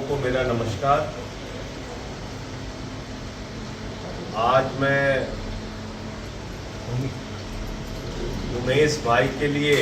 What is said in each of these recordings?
को मेरा नमस्कार। आज मैं उमेश भाई के लिए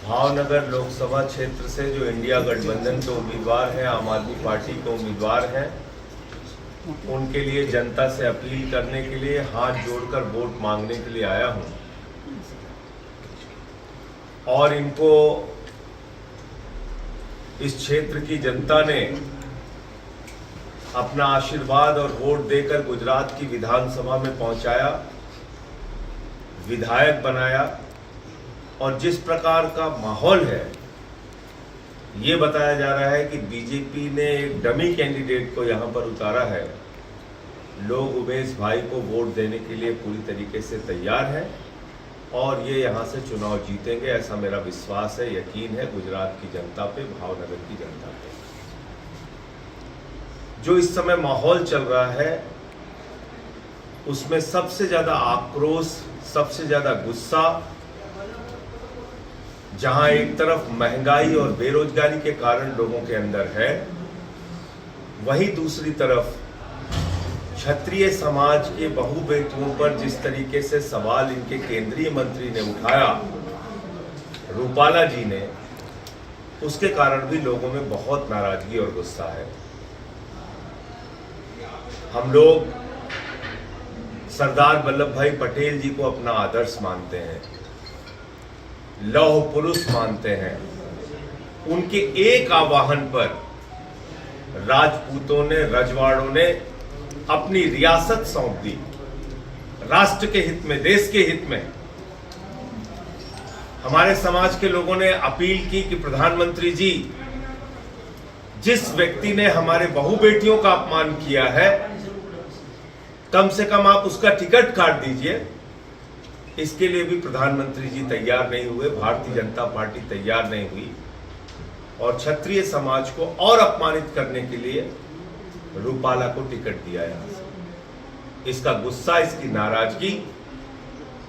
भावनगर लोकसभा क्षेत्र से जो इंडिया गठबंधन के उम्मीदवार हैं, आम आदमी पार्टी के उम्मीदवार हैं, उनके लिए जनता से अपील करने के लिए हाथ जोड़कर वोट मांगने के लिए आया हूं और इनको इस क्षेत्र की जनता ने अपना आशीर्वाद और वोट देकर गुजरात की विधानसभा में पहुंचाया, विधायक बनाया और जिस प्रकार का माहौल है, ये बताया जा रहा है कि बीजेपी ने एक डमी कैंडिडेट को यहां पर उतारा है। लोग उमेश भाई को वोट देने के लिए पूरी तरीके से तैयार हैं और ये यहां से चुनाव जीतेंगे, ऐसा मेरा विश्वास है, यकीन है गुजरात की जनता पे, भावनगर की जनता पे। जो इस समय माहौल चल रहा है उसमें सबसे ज्यादा आक्रोश, सबसे ज्यादा गुस्सा, जहां एक तरफ महंगाई और बेरोजगारी के कारण लोगों के अंदर है, वहीं दूसरी तरफ क्षत्रिय समाज के बहू बेटियों पर जिस तरीके से सवाल इनके केंद्रीय मंत्री ने उठाया, रूपाला जी ने, उसके कारण भी लोगों में बहुत नाराजगी और गुस्सा है। हम लोग सरदार वल्लभ भाई पटेल जी को अपना आदर्श मानते हैं, लौह पुरुष मानते हैं। उनके एक आह्वान पर राजपूतों ने, रजवाड़ों ने अपनी रियासत सौंप दी, राष्ट्र के हित में, देश के हित में। हमारे समाज के लोगों ने अपील की कि प्रधानमंत्री जी, जिस व्यक्ति ने हमारे बहू बेटियों का अपमान किया है, कम से कम आप उसका टिकट काट दीजिए। इसके लिए भी प्रधानमंत्री जी तैयार नहीं हुए, भारतीय जनता पार्टी तैयार नहीं हुई और क्षत्रिय समाज को और अपमानित करने के लिए रूपाला को टिकट दिया यहां से। इसका गुस्सा, इसकी नाराजगी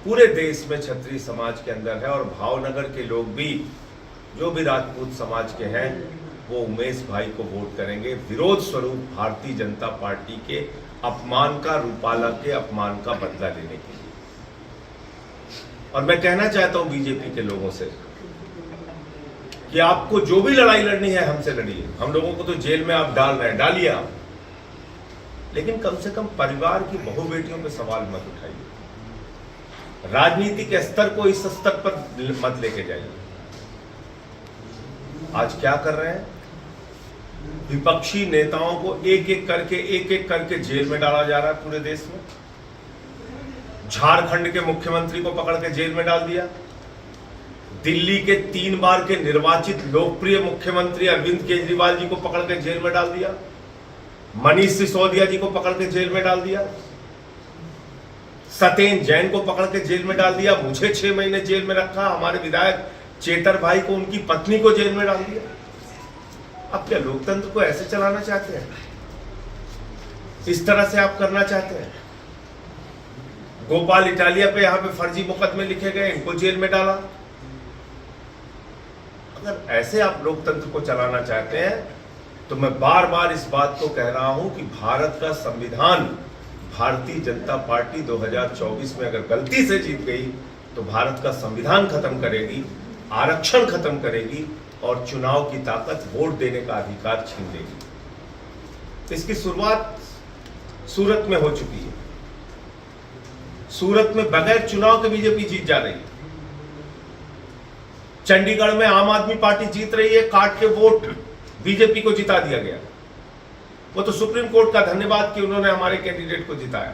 पूरे देश में क्षत्रिय समाज के अंदर है और भावनगर के लोग भी, जो भी राजपूत समाज के हैं, वो उमेश भाई को वोट करेंगे विरोध स्वरूप भारतीय जनता पार्टी के अपमान का, रूपाला के अपमान का बदला लेने के लिए। और मैं कहना चाहता हूं बीजेपी के लोगों से कि आपको जो भी लड़ाई लड़नी है हमसे लड़िए। हम लोगों को तो जेल में आप डाल रहे हैं, डालिए आप, लेकिन कम से कम परिवार की बहू बेटियों पे सवाल मत उठाइए। राजनीति के स्तर को इस स्तर पर मत लेके जाइए। आज क्या कर रहे हैं? विपक्षी नेताओं को एक एक करके जेल में डाला जा रहा है पूरे देश में। झारखंड के मुख्यमंत्री को पकड़ के जेल में डाल दिया। दिल्ली के 3 बार के निर्वाचित लोकप्रिय मुख्यमंत्री अरविंद केजरीवाल जी को पकड़ के जेल में डाल दिया। मनीष सिसोदिया जी को पकड़ के जेल में डाल दिया। सत्येंद्र जैन को पकड़ के जेल में डाल दिया। मुझे 6 महीने जेल में रखा। हमारे विधायक चेतर भाई को, उनकी पत्नी को जेल में डाल दिया। अब क्या लोकतंत्र को ऐसे चलाना चाहते हैं? इस तरह से आप करना चाहते हैं? गोपाल इटालिया पे यहां पे फर्जी मुकदमे लिखे गए, इनको जेल में डाला। अगर ऐसे आप लोकतंत्र को चलाना चाहते हैं तो मैं बार बार इस बात को कह रहा हूं कि भारत का संविधान, भारतीय जनता पार्टी 2024 में अगर गलती से जीत गई तो भारत का संविधान खत्म करेगी, आरक्षण खत्म करेगी और चुनाव की ताकत, वोट देने का अधिकार छीन लेगी। इसकी शुरुआत सूरत में हो चुकी है। सूरत में बगैर चुनाव के बीजेपी जीत जा रही है। चंडीगढ़ में आम आदमी पार्टी जीत रही है, काट के वोट बीजेपी को जिता दिया गया। वो तो सुप्रीम कोर्ट का धन्यवाद कि उन्होंने हमारे कैंडिडेट को जिताया।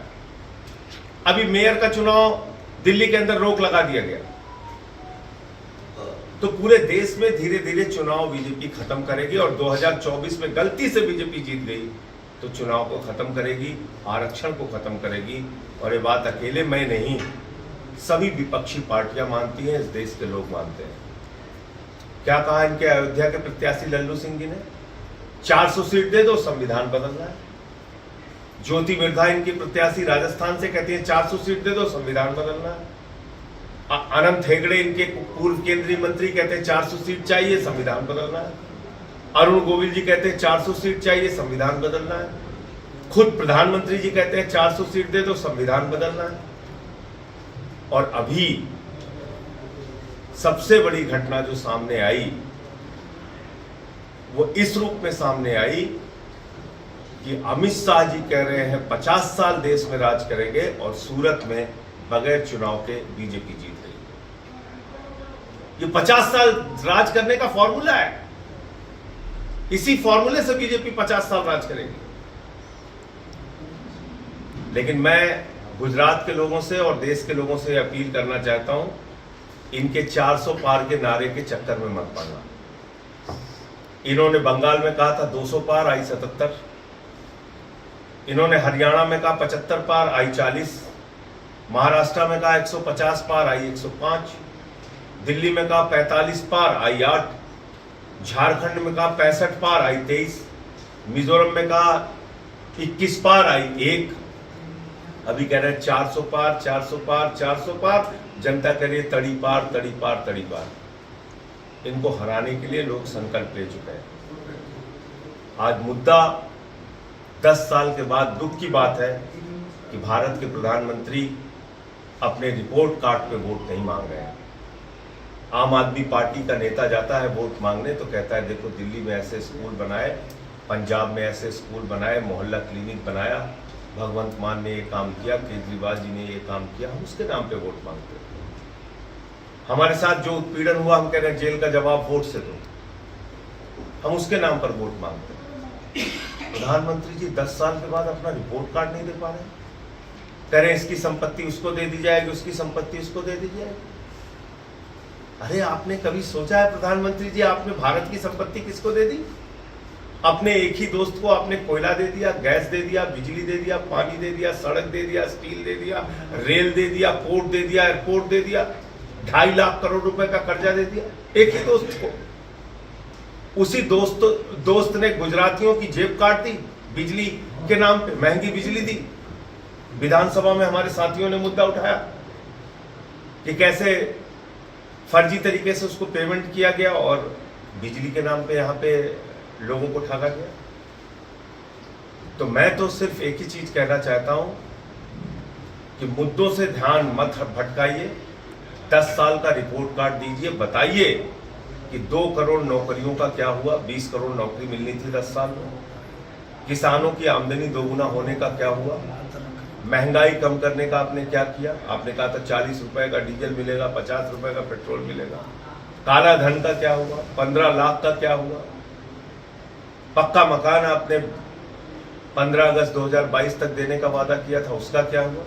अभी मेयर का चुनाव दिल्ली के अंदर रोक लगा दिया गया। तो पूरे देश में धीरे धीरे चुनाव बीजेपी खत्म करेगी और 2024 में गलती से बीजेपी जीत गई तो चुनाव को खत्म करेगी, आरक्षण को खत्म करेगी। और ये बात अकेले मैं नहीं, सभी विपक्षी पार्टियां मानती हैं, इस देश के लोग मानते हैं। क्या कहा इनके अयोध्या के प्रत्याशी लल्लू सिंह जी ने? 400 सीट दे दो, संविधान बदलना है। ज्योति मिर्धा इनकी प्रत्याशी राजस्थान से कहती है 400 सीट दे दो, संविधान बदलना है। अनंत हेगड़े इनके पूर्व केंद्रीय मंत्री कहते हैं 400 सीट चाहिए, संविधान बदलना है। अरुण गोविल जी कहते हैं 400 सीट चाहिए, संविधान बदलना है। खुद प्रधानमंत्री जी कहते हैं 400 सीट दे दो, संविधान बदलना है। और अभी सबसे बड़ी घटना जो सामने आई वो इस रूप में सामने आई कि अमित शाह जी कह रहे हैं 50 साल देश में राज करेंगे और सूरत में बगैर चुनाव के बीजेपी जीत रही है। ये 50 साल राज करने का फॉर्मूला है। इसी फॉर्मूले से बीजेपी 50 साल राज करेगी। लेकिन मैं गुजरात के लोगों से और देश के लोगों से अपील करना चाहता हूं, इनके 400 पार के नारे के चक्कर में मत पड़ना। इन्होंने बंगाल में कहा था 200 पार, आई 77। इन्होंने हरियाणा में कहा 75 पार, आई 40। महाराष्ट्र में कहा 150 पार, आई 105। दिल्ली में कहा 45 पार, आई 8। झारखंड में कहा 65 पार, आई 23। मिजोरम में कहा 21 पार, आई 1। अभी कह रहे हैं 400 पार, 400 पार, 400 पार। जनता कह रही है तड़ी पार, तड़ी पार, तड़ी पार। इनको हराने के लिए लोग संकल्प ले चुके हैं। आज मुद्दा 10 साल के बाद दुख की बात है कि भारत के प्रधानमंत्री अपने रिपोर्ट कार्ड पे वोट नहीं मांग रहे हैं। आम आदमी पार्टी का नेता जाता है वोट मांगने तो कहता है देखो दिल्ली में ऐसे स्कूल बनाए, पंजाब में ऐसे स्कूल बनाए, मोहल्ला क्लिनिक बनाया, भगवंत मान ने ये काम किया, केजरीवाल जी ने ये काम किया, हम उसके नाम पे वोट मांगते हैं। हमारे साथ जो उत्पीड़न हुआ हम कह रहे हैं जेल का जवाब वोट से दो, हम उसके नाम पर वोट मांगते हैं। प्रधानमंत्री जी 10 साल के बाद अपना रिपोर्ट कार्ड नहीं दे पा रहे, कह रहे हैं इसकी संपत्ति उसको दे दी जाएगी, उसकी संपत्ति उसको दे दी जाएगी। अरे आपने कभी सोचा है प्रधानमंत्री जी आपने भारत की संपत्ति किसको दे दी? अपने एक ही दोस्त को आपने कोयला दे दिया, गैस दे दिया, बिजली दे दिया, पानी दे दिया, सड़क दे दिया, स्टील दे दिया, रेल दे दिया, पोर्ट दे दिया, एयरपोर्ट दे दिया, 2.5 लाख करोड़ रुपए का कर्जा दे दिया एक ही दोस्त को। उसी दोस्त ने गुजरातियों की जेब काट दी बिजली के नाम पे, महंगी बिजली दी। विधानसभा में हमारे साथियों ने मुद्दा उठाया कि कैसे फर्जी तरीके से उसको पेमेंट किया गया और बिजली के नाम पे यहाँ पे लोगों को ठगा गया। तो मैं तो सिर्फ एक ही चीज कहना चाहता हूं कि मुद्दों से ध्यान मत भटकाइए। 10 साल का रिपोर्ट कार्ड दीजिए, बताइए कि 2 करोड़ नौकरियों का क्या हुआ, 20 करोड़ नौकरी मिलनी थी 10 साल में। किसानों की आमदनी दोगुना होने का क्या हुआ, महंगाई कम करने का आपने क्या किया? आपने कहा था 40 रुपए का डीजल मिलेगा, 50 रुपए का पेट्रोल मिलेगा। काला धन का क्या हुआ, 15 लाख का क्या हुआ? पक्का मकान आपने 15 अगस्त 2022 तक देने का वादा किया था, उसका क्या हुआ?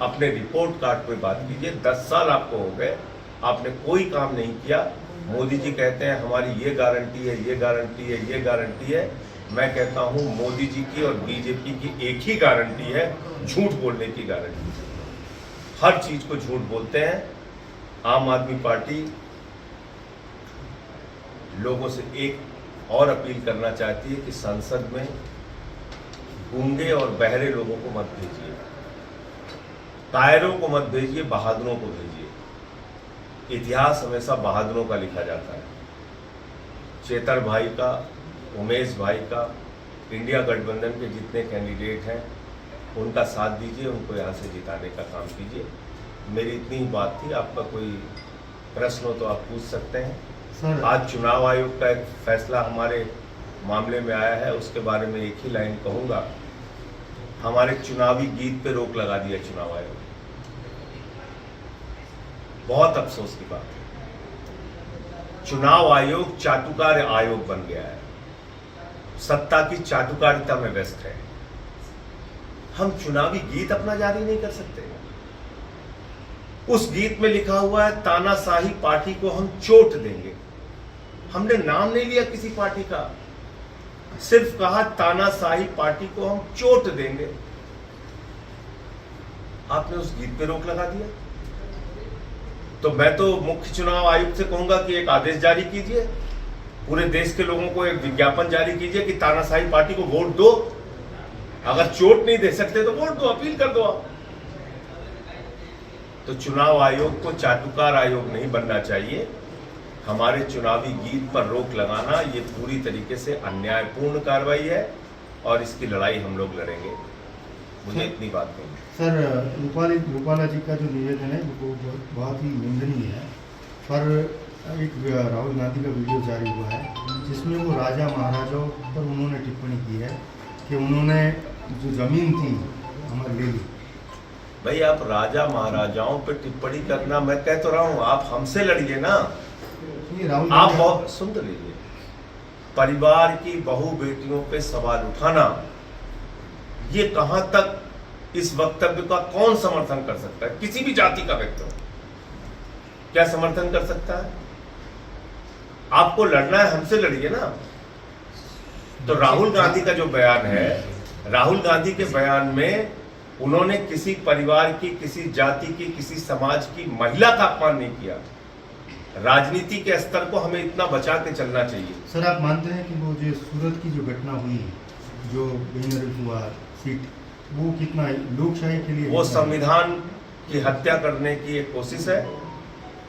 अपने रिपोर्ट कार्ड पे बात कीजिए। 10 साल आपको हो गए, आपने कोई काम नहीं किया। मोदी जी कहते हैं हमारी ये गारंटी है, ये गारंटी है, ये गारंटी है। मैं कहता हूं मोदी जी की और बीजेपी की एक ही गारंटी है, झूठ बोलने की गारंटी। हर चीज को झूठ बोलते हैं। आम आदमी पार्टी लोगों से एक और अपील करना चाहती है कि संसद में गूंगे और बहरे लोगों को मत भेजिए, कायरों को मत भेजिए, बहादुरों को भेजिए। इतिहास हमेशा बहादुरों का लिखा जाता है। चेतर भाई का, उमेश भाई का, इंडिया गठबंधन के जितने कैंडिडेट हैं उनका साथ दीजिए, उनको यहाँ से जिताने का काम कीजिए। मेरी इतनी ही बात थी। आपका कोई प्रश्न हो तो आप पूछ सकते हैं। आज चुनाव आयोग का एक फैसला हमारे मामले में आया है, उसके बारे में एक ही लाइन कहूँगा। हमारे चुनावी गीत पे रोक लगा दिया चुनाव आयोग। बहुत अफसोस की बात है। चुनाव आयोग चाटुकार आयोग बन गया है, सत्ता की चाटुकारिता में व्यस्त है। हम चुनावी गीत अपना जारी नहीं कर सकते। उस गीत में लिखा हुआ है तानाशाही पार्टी को हम चोट देंगे। हमने नाम नहीं लिया किसी पार्टी का, सिर्फ कहा तानाशाही पार्टी को हम चोट देंगे। आपने उस गीत पे रोक लगा दिया। तो मैं तो मुख्य चुनाव आयुक्त से कहूंगा कि एक आदेश जारी कीजिए, पूरे देश के लोगों को एक विज्ञापन जारी कीजिए कि तानाशाही पार्टी को वोट दो। अगर चोट नहीं दे सकते तो वोट दो, अपील कर दो आप। तो चुनाव आयोग को चाटुकार आयोग नहीं बनना चाहिए। हमारे चुनावी गीत पर रोक लगाना ये पूरी तरीके से अन्यायपूर्ण कार्रवाई है और इसकी लड़ाई हम लोग लड़ेंगे। मुझे इतनी बात नहीं। सर, रूपाला जी का जो निवेदन है वो बहुत ही निंदनीय है, पर एक राहुल गांधी का वीडियो जारी हुआ है जिसमें वो राजा महाराजाओं पर उन्होंने टिप्पणी की है कि उन्होंने जो जमीन थी हमारी ले ली। भाई, आप राजा महाराजाओं पे टिप्पणी करना, मैं कह तो रहा हूँ आप हमसे लड़िए ना। ये राहुल आप बहुत सुन तो लीजिए, परिवार की बहु बेटियों पे सवाल उठाना, ये कहां तक इस वक्तव्य का कौन समर्थन कर सकता है? किसी भी जाति का व्यक्ति क्या समर्थन कर सकता है? आपको लड़ना है, हमसे लड़िए ना। तो राहुल गांधी का जो बयान है, राहुल गांधी के बयान में उन्होंने किसी परिवार की, किसी जाति की, किसी समाज की महिला का अपमान नहीं किया। राजनीति के स्तर को हमें इतना बचा के चलना चाहिए। सर, आप मानते हैं कि वो जो सूरत की जो घटना हुई, जो बेनजीर हुआ सीट, वो कितना लोकशाही के लिए, वो संविधान की हत्या करने की एक कोशिश है,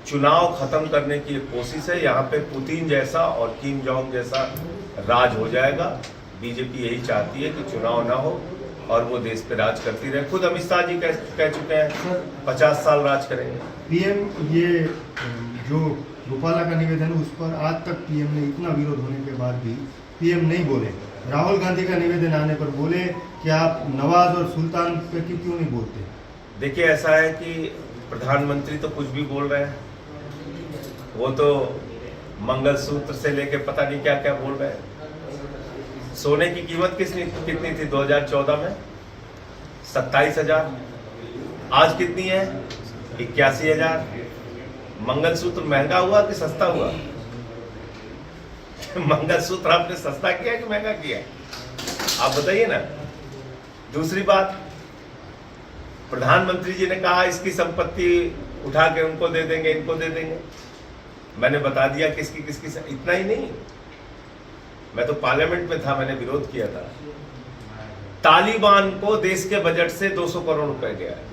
चुनाव खत्म करने की एक कोशिश है। यहाँ पे पुतिन जैसा और किम जोंग जैसा राज हो जाएगा। बीजेपी यही चाहती है कि चुनाव ना हो और वो देश पे राज करती रहे। खुद अमित शाह जी कह चुके हैं 50 साल राज करेंगे। पीएम, ये जो रूपाला का निवेदन है उस पर आज तक पीएम ने इतना विरोध होने के बाद भी पीएम नहीं बोले। राहुल गांधी का निवेदन आने पर बोले कि आप नवाज और सुल्तान पे क्यों नहीं बोलते? देखिए, ऐसा है कि प्रधानमंत्री तो कुछ भी बोल रहे हैं, वो तो मंगलसूत्र से लेके पता नहीं क्या क्या बोल रहे हैं। सोने की कीमत कितनी थी 2014 में? 27,000। आज कितनी है? 81,000। मंगलसूत्र महंगा हुआ कि सस्ता हुआ? मंगलसूत्र आपने सस्ता किया कि महंगा किया? आप बताइए ना। दूसरी बात, प्रधानमंत्री जी ने कहा इसकी संपत्ति उठा के उनको दे देंगे, इनको दे देंगे। मैंने बता दिया किसकी किसकी। इतना ही नहीं, मैं तो पार्लियामेंट में था, मैंने विरोध किया था। तालिबान को देश के बजट से 200 करोड़ रुपए गया है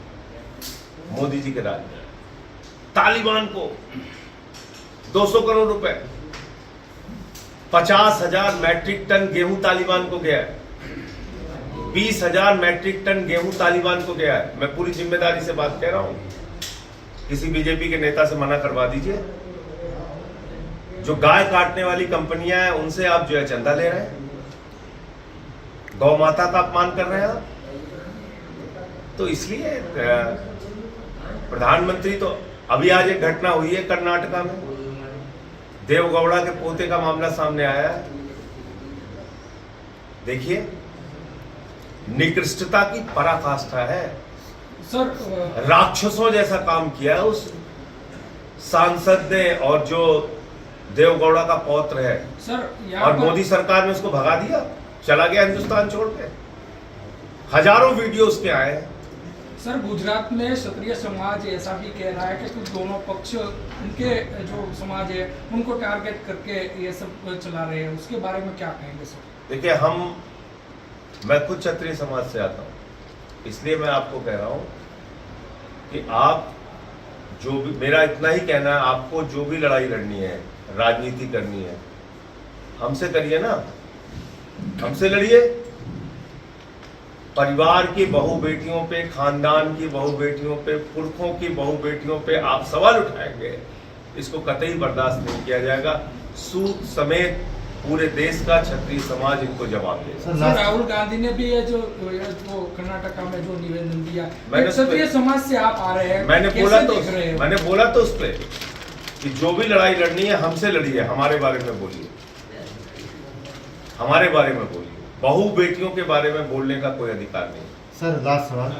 मोदी जी के राज में। तालिबान को 200 करोड़ रुपए। 50,000 मैट्रिक टन गेहूं तालिबान को गया है। 20,000 मैट्रिक टन गेहूं तालिबान को गया है। मैं पूरी जिम्मेदारी से बात कह रहा हूं, किसी बीजेपी के नेता से मना करवा दीजिए। जो गाय काटने वाली कंपनियां हैं उनसे आप जो है चंदा ले रहे हैं, गौ माता का अपमान कर रहे हैं आप। तो इसलिए प्रधानमंत्री तो अभी आज एक घटना हुई है कर्नाटका में, देवगौड़ा के पोते का मामला सामने आया है। देखिए, निकृष्टता की पराकाष्ठा है सर। राक्षसों जैसा काम किया है उस सांसद ने, और जो देवगौड़ा का पौत्र है सर, और मोदी सरकार ने उसको भगा दिया, चला गया हिंदुस्तान छोड़ के। हजारों वीडियो उसके आए हैं। सर, गुजरात में क्षत्रिय समाज ऐसा भी कह रहा है कि कुछ दोनों पक्ष, उनके जो समाज है उनको टारगेट करके ये सब चला रहे हैं, उसके बारे में क्या कहेंगे सर? देखिए, मैं खुद क्षत्रिय समाज से आता हूँ, इसलिए मैं आपको कह रहा हूँ कि आप जो भी, मेरा इतना ही कहना है, आपको जो भी लड़ाई लड़नी है, राजनीति करनी है, हमसे करिए ना, हमसे लड़िए। परिवार की बहु बेटियों पे, खानदान की बहु बेटियों पे, पुरखों की बहु बेटियों पे आप सवाल उठाएंगे, इसको कतई बर्दाश्त नहीं किया जाएगा। सूद समेत पूरे देश का क्षत्रिय समाज इनको जवाब दे। सर, राहुल गांधी ने भी ये जो कर्नाटका में जो निवेदन दिया, मैंने क्षत्रिय समाज से आप आ रहे हैं, मैंने बोला तो उस पर कि जो भी लड़ाई लड़नी है हमसे लड़िए, हमारे बारे में बोलिए, हमारे बारे में बोलिए। बहु बेटियों के बारे में बोलने का कोई अधिकार नहीं। सर, लास्ट सवाल,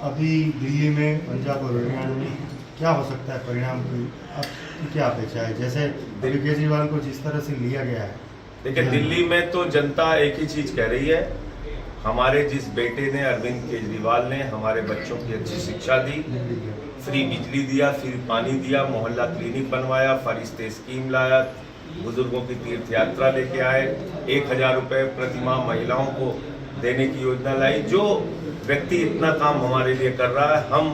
अभी दिल्ली में, पंजाब और हरियाणा में क्या हो सकता है परिणाम की आपकी क्या अपेक्षा है? जैसे अभी केजरीवाल को जिस तरह से लिया गया है। देखिए, दिल्ली में तो जनता एक ही चीज कह रही है, हमारे जिस बेटे ने, अरविंद केजरीवाल ने हमारे बच्चों की अच्छी शिक्षा दी, फ्री बिजली दिया, फ्री पानी दिया, मोहल्ला क्लिनिक बनवाया, फरिश्ते स्कीम लाया, बुजुर्गों की तीर्थ यात्रा लेके आए, 1,000 रुपए प्रति माह महिलाओं को देने की योजना लाई। जो व्यक्ति इतना काम हमारे लिए कर रहा है, हम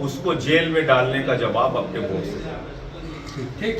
उसको जेल में डालने का जवाब अपने वोट से। ठीक।